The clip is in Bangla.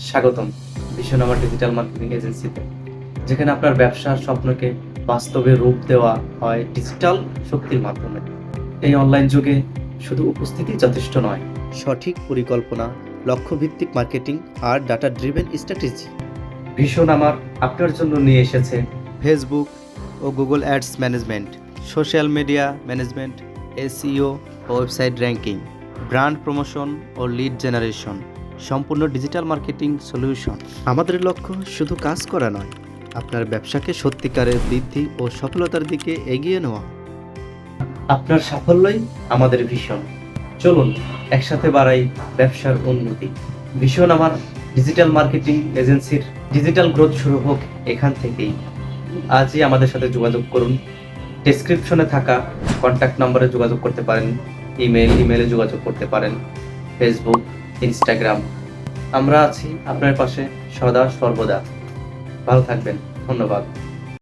স্বাগতম ভীষণ আমার ডিজিটাল মার্কেটিং এজেন্সিতে, যেখানে আপনার ব্যবসার স্বপ্নকে বাস্তবে রূপ দেওয়া হয় ডিজিটাল শক্তির মাধ্যমে। এই অনলাইন যুগে শুধু উপস্থিতি যথেষ্ট নয়, সঠিক পরিকল্পনা, লক্ষ্যভিত্তিক মার্কেটিং আর ডাটা ড্রিভেন স্ট্র্যাটেজি। ভীষণ আমার আপনার জন্য নিয়ে এসেছে ফেসবুক ও Google ads management, social media management, SEO ও ওয়েবসাইট র্যাঙ্কিং, ব্র্যান্ড প্রমোশন ও লিড জেনারেশন, সম্পূর্ণ ডিজিটাল মার্কেটিং সলিউশন। আমাদের লক্ষ্য শুধু কাজ করা নয়, আপনার ব্যবসাকে সত্যিকারের বৃদ্ধি ও সফলতার দিকে এগিয়ে নেওয়া। আপনার সাফল্যই আমাদের ভীষণ। চলুন একসাথে বাড়াই ব্যবসার উন্নতি। ভীষণ আমার ডিজিটাল মার্কেটিং এজেন্সির ডিজিটাল গ্রোথ শুরু হোক এখান থেকেই। আজই আমাদের সাথে যোগাযোগ করুন। ডেসক্রিপশনে থাকা কন্ট্যাক্ট নম্বরে যোগাযোগ করতে পারেন, ইমেলে যোগাযোগ করতে পারেন, ফেসবুক, ইনস্টাগ্রাম। আমরা আছি আপনার পাশে সদা সর্বদা। ভালো থাকবেন। ধন্যবাদ।